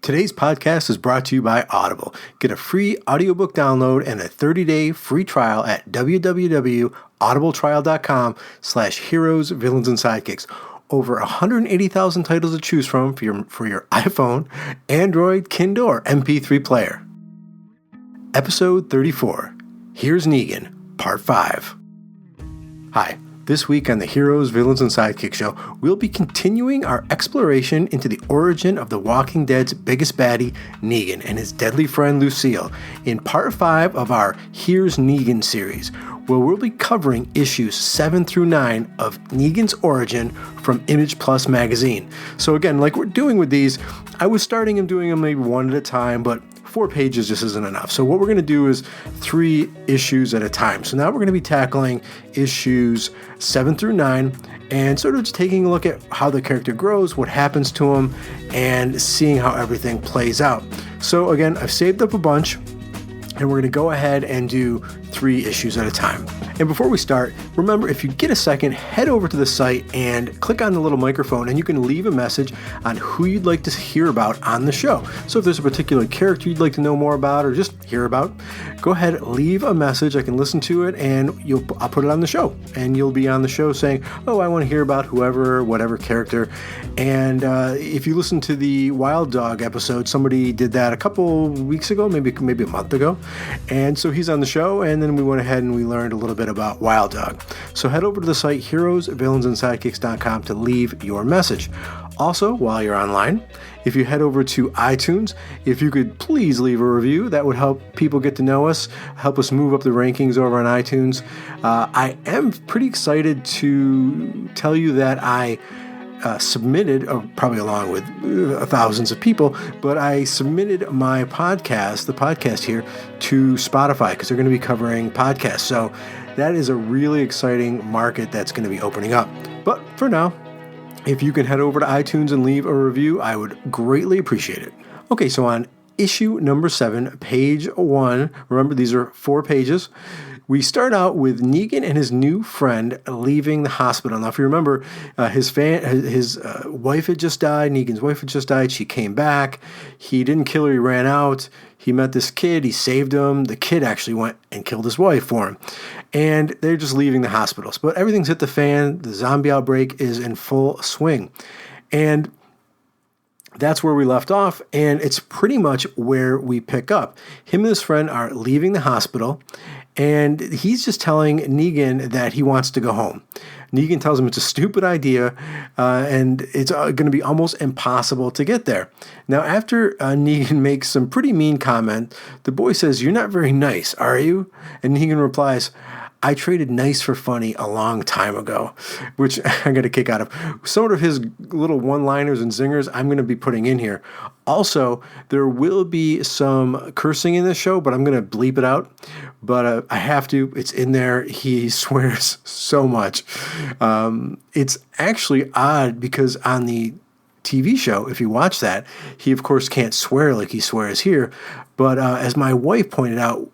Today's podcast is brought to you by Audible. Get a free audiobook download and a 30-day free trial at www.audibletrial.com/heroes, villains, and sidekicks. Over 180,000 titles to choose from for your iPhone, Android, Kindle, or MP3 player. Episode 34. Here's Negan, Part 5. Hi. This week on the Heroes, Villains, and Sidekicks Show, we'll be continuing our exploration into the origin of The Walking Dead's biggest baddie, Negan, and his deadly friend Lucille, in Part 5 of our Here's Negan series, where we'll be covering issues 7 through 9 of Negan's origin from Image Plus magazine. So again, like we're doing with these, I was starting and doing them maybe one at a time, but 4 pages just isn't enough. So what we're going to do is 3 issues at a time. So now we're going to be tackling issues 7 through 9 and sort of just taking a look at how the character grows, what happens to him, and seeing how everything plays out. So again, I've saved up a bunch, and we're going to go ahead and do 3 issues at a time. And before we start, remember, if you get a second, head over to the site and click on the little microphone, and you can leave a message on who you'd like to hear about on the show. So if there's a particular character you'd like to know more about or just hear about, go ahead, leave a message. I can listen to it, and I'll put it on the show. And you'll be on the show saying, oh, I want to hear about whoever, whatever character. And if you listen to the Wild Dog episode, somebody did that a couple weeks ago, maybe a month ago. And so he's on the show, and then we went ahead and we learned a little bit about Wild Dog. So head over to the site heroesvillainsandsidekicks.com to leave your message. Also, while you're online, if you head over to iTunes, if you could please leave a review, that would help people get to know us, help us move up the rankings over on iTunes. I am pretty excited to tell you that I submitted, probably along with thousands of people, but I submitted my podcast, the podcast here, to Spotify because they're going to be covering podcasts. So that is a really exciting market that's going to be opening up. But for now, if you can head over to iTunes and leave a review, I would greatly appreciate it. Okay, so on issue number 7, page 1, remember these are 4 pages, we start out with Negan and his new friend leaving the hospital. Now, if you remember, his wife had just died. Negan's wife had just died. She came back. He didn't kill her. He ran out. He met this kid. He saved him. The kid actually went and killed his wife for him. And they're just leaving the hospitals. But everything's hit the fan. The zombie outbreak is in full swing. And that's where we left off, and it's pretty much where we pick up. Him and his friend are leaving the hospital, and he's just telling Negan that he wants to go home. Negan tells him it's a stupid idea, and it's going to be almost impossible to get there. Now, after Negan makes some pretty mean comment, the boy says, "You're not very nice, are you?" And Negan replies, "I traded nice for funny a long time ago," which I got a kick out of. Some of his little one-liners and zingers I'm going to be putting in here. Also, there will be some cursing in this show, but I'm going to bleep it out. But I have to. It's in there. He swears so much. It's actually odd because on the TV show, if you watch that, he of course can't swear like he swears here. But as my wife pointed out,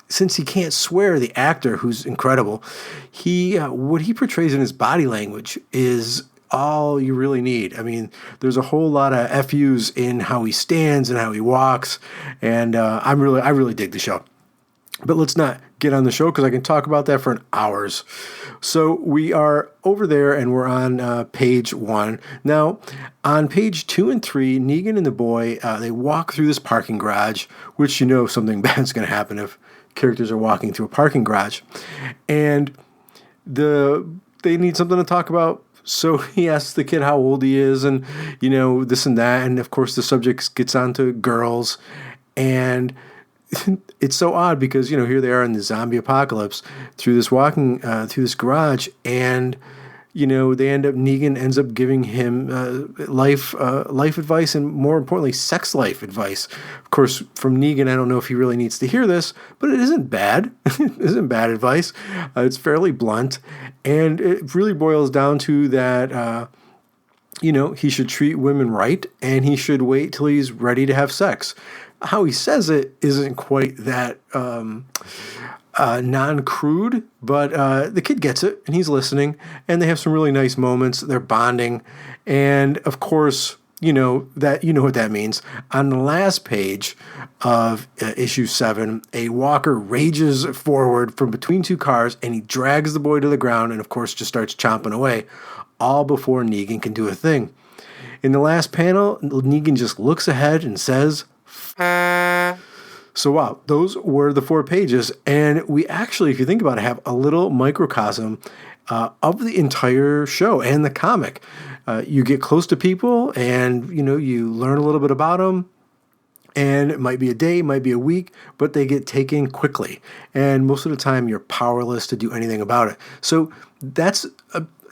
since he can't swear, the actor, who's incredible, what he portrays in his body language is all you really need. I mean, there's a whole lot of FUs in how he stands and how he walks, and I really dig the show. But let's not get on the show because I can talk about that for hours. So we are over there and we're on page 1. Now, on page 2 and 3, Negan and the boy, they walk through this parking garage, which you know something bad's going to happen if characters are walking through a parking garage. And they need something to talk about. So he asks the kid how old he is and, this and that. And, of course, the subject gets onto girls. And it's so odd because, here they are in the zombie apocalypse through this through this garage. And, Negan ends up giving him life advice and, more importantly, sex life advice. Of course, from Negan, I don't know if he really needs to hear this, but it isn't bad. It isn't bad advice. It's fairly blunt. And it really boils down to that, he should treat women right and he should wait till he's ready to have sex. How he says it isn't quite that non-crude, but the kid gets it, and he's listening, and they have some really nice moments. They're bonding, and of course, you know what that means. On the last page of issue 7, a walker rages forward from between two cars, and he drags the boy to the ground and, of course, just starts chomping away, all before Negan can do a thing. In the last panel, Negan just looks ahead and says, so wow, those were the 4 pages, and we actually, if you think about it, have a little microcosm of the entire show and the comic. You get close to people, and you learn a little bit about them, and it might be a day, might be a week, but they get taken quickly, and most of the time you're powerless to do anything about it. So that's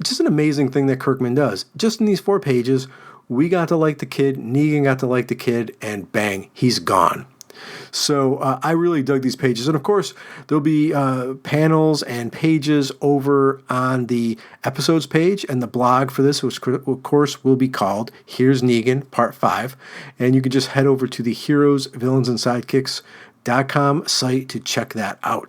just an amazing thing that Kirkman does. Just in these 4 pages, we got to like the kid, Negan got to like the kid, and bang, he's gone. So I really dug these pages. And of course, there'll be panels and pages over on the episodes page and the blog for this, which of course will be called Here's Negan, Part 5. And you can just head over to the Heroes, Villains, and Sidekicks.com site to check that out.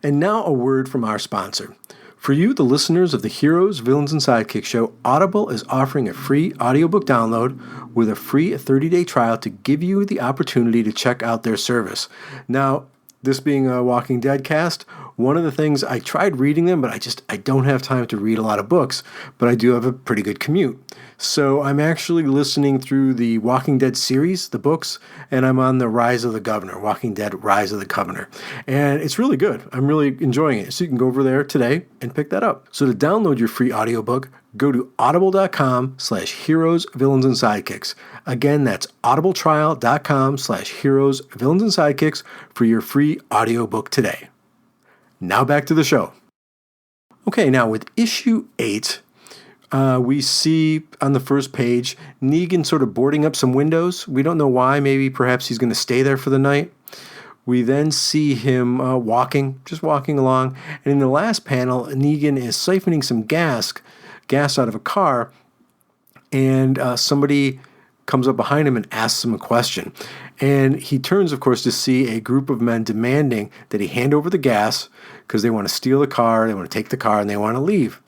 And now a word from our sponsor. For you, the listeners of the Heroes, Villains, and Sidekicks show, Audible is offering a free audiobook download with a free 30-day trial to give you the opportunity to check out their service. Now, this being a Walking Dead cast, one of the things, I tried reading them, but I don't have time to read a lot of books, but I do have a pretty good commute. So I'm actually listening through the Walking Dead series, the books, and I'm on the Rise of the Governor, Walking Dead Rise of the Governor. And it's really good. I'm really enjoying it. So you can go over there today and pick that up. So to download your free audiobook, go to audible.com/heroes, villains, and sidekicks. Again, that's audibletrial.com/heroes, villains, and sidekicks for your free audiobook today. Now back to the show. Okay, now with issue 8, we see on the first page Negan sort of boarding up some windows. We don't know why. Maybe perhaps he's going to stay there for the night. We then see him just walking along. And in the last panel, Negan is siphoning some gas out of a car. And somebody comes up behind him and asks him a question. And he turns, of course, to see a group of men demanding that he hand over the gas because they want to steal the car, they want to take the car, and they want to leave.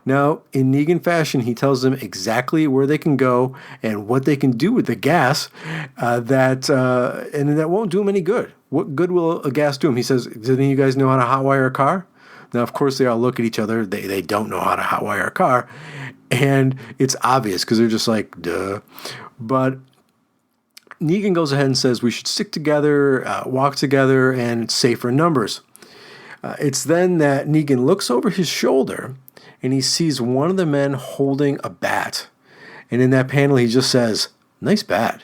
Now, in Negan fashion, he tells them exactly where they can go and what they can do with the gas, and that won't do them any good. What good will a gas do them? He says, "Do any of you guys know how to hotwire a car?" Now, of course, they all look at each other. They don't know how to hotwire a car, and it's obvious because they're just like, duh. But Negan goes ahead and says we should stick together, walk together, and it's safer in numbers. It's then that Negan looks over his shoulder and he sees one of the men holding a bat. And in that panel, he just says, "Nice bat."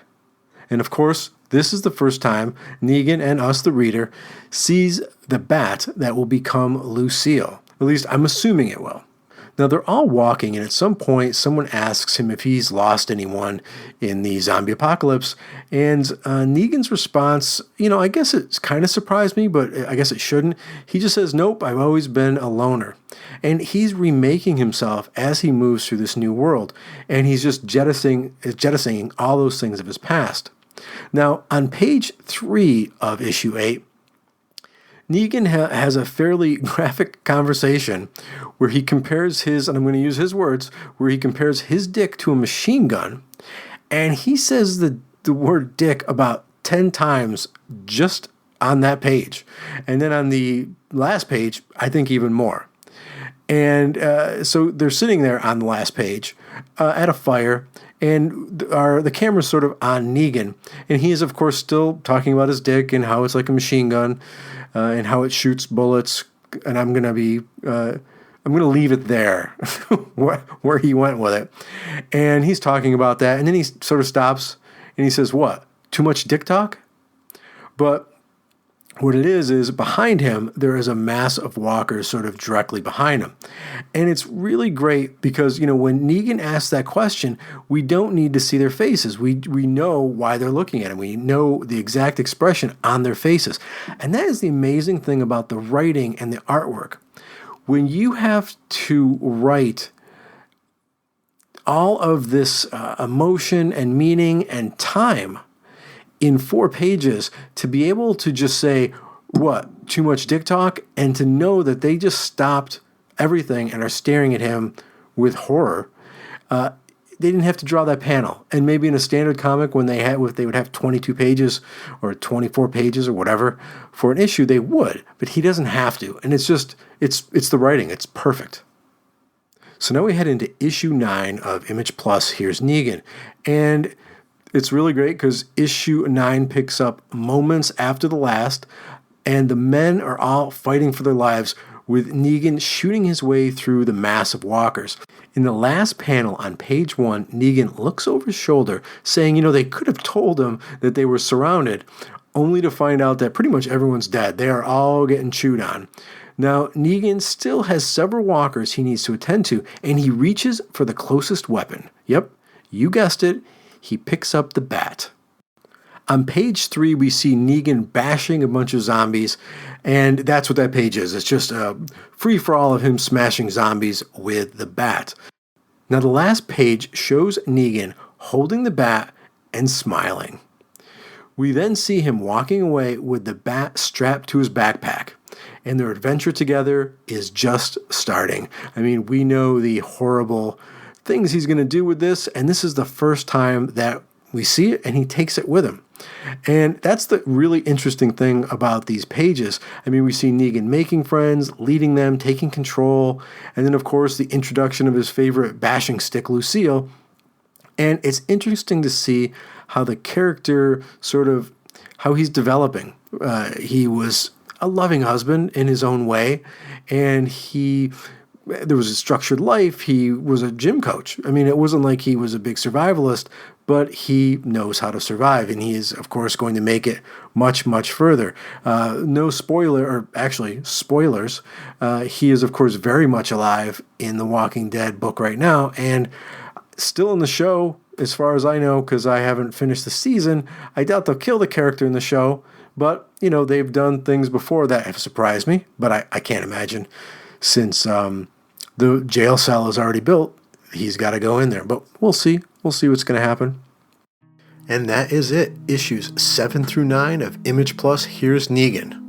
And of course, this is the first time Negan and us, the reader, sees the bat that will become Lucille. At least I'm assuming it will. Now, they're all walking, and at some point, someone asks him if he's lost anyone in the zombie apocalypse. And Negan's response, I guess it's kind of surprised me, but I guess it shouldn't. He just says, "Nope, I've always been a loner." And he's remaking himself as he moves through this new world. And he's just jettisoning all those things of his past. Now, on page 3 of issue 8, Negan has a fairly graphic conversation where he compares and I'm going to use his words, where he compares his dick to a machine gun. And he says the word dick about 10 times just on that page. And then on the last page, I think even more. And so they're sitting there on the last page at a fire, and the camera's sort of on Negan. And he is, of course, still talking about his dick and how it's like a machine gun and how it shoots bullets. And I'm going to leave it there where he went with it. And he's talking about that. And then he sort of stops and he says, "What? Too much dick talk?" But what it is behind him, there is a mass of walkers sort of directly behind him. And it's really great because, when Negan asks that question, we don't need to see their faces. We know why they're looking at him. We know the exact expression on their faces. And that is the amazing thing about the writing and the artwork. When you have to write all of this emotion and meaning and time in 4 pages, to be able to just say, "What? Too much dick talk?" and to know that they just stopped everything and are staring at him with horror. they didn't have to draw that panel. And maybe in a standard comic, when they would have 22 pages or 24 pages or whatever for an issue, they would. But he doesn't have to. And it's the writing. It's perfect. So now we head into issue 9 of Image Plus, Here's Negan. And it's really great because issue 9 picks up moments after the last, and the men are all fighting for their lives, with Negan shooting his way through the mass of walkers. In the last panel on page 1, Negan looks over his shoulder, saying, they could have told him that they were surrounded, only to find out that pretty much everyone's dead. They are all getting chewed on. Now, Negan still has several walkers he needs to attend to, and he reaches for the closest weapon. Yep, you guessed it, he picks up the bat. On page 3, we see Negan bashing a bunch of zombies, and that's what that page is. It's just a free-for-all of him smashing zombies with the bat. Now, the last page shows Negan holding the bat and smiling. We then see him walking away with the bat strapped to his backpack, and their adventure together is just starting. I mean, we know the horrible things he's going to do with this, and this is the first time that we see it, and he takes it with him. And that's the really interesting thing about these pages. I mean, we see Negan making friends, leading them, taking control, and then, of course, the introduction of his favorite bashing stick, Lucille. And it's interesting to see how the character how he's developing. He was a loving husband in his own way, and there was a structured life. He was a gym coach. I mean, it wasn't like he was a big survivalist, but he knows how to survive, and he is, of course, going to make it much, much further. No spoiler, or actually spoilers, he is, of course, very much alive in the Walking Dead book right now, and still in the show, as far as I know, because I haven't finished the season. I doubt they'll kill the character in the show, but, they've done things before that have surprised me, but I can't imagine, since the jail cell is already built, he's got to go in there. But we'll see. We'll see what's going to happen. And that is it. Issues 7 through 9 of Image Plus, Here's Negan.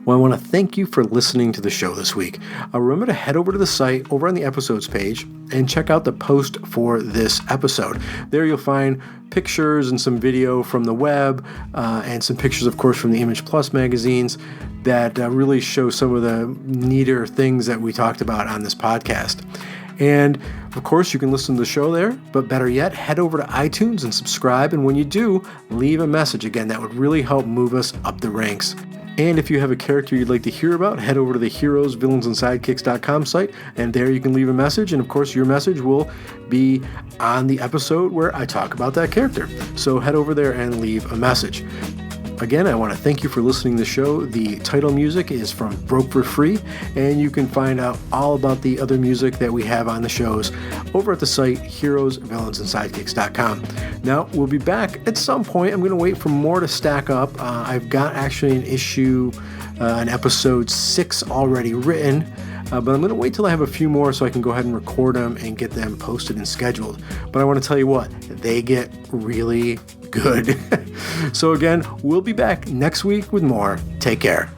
Well, I want to thank you for listening to the show this week. Remember to head over to the site, over on the episodes page, and check out the post for this episode. There you'll find pictures and some video from the web, and some pictures, of course, from the Image Plus magazines that really show some of the neater things that we talked about on this podcast. And, of course, you can listen to the show there, but better yet, head over to iTunes and subscribe, and when you do, leave a message. Again, that would really help move us up the ranks. And if you have a character you'd like to hear about, head over to the heroesvillainsandsidekicks.com site, and there you can leave a message, and of course your message will be on the episode where I talk about that character. So head over there and leave a message. Again, I want to thank you for listening to the show. The title music is from Broke for Free, and you can find out all about the other music that we have on the shows over at the site heroesvillainsandsidekicks.com. Now, we'll be back at some point. I'm going to wait for more to stack up. I've got actually an episode 6 already written, but I'm going to wait till I have a few more so I can go ahead and record them and get them posted and scheduled. But I want to tell you what, they get really good. So again, we'll be back next week with more. Take care.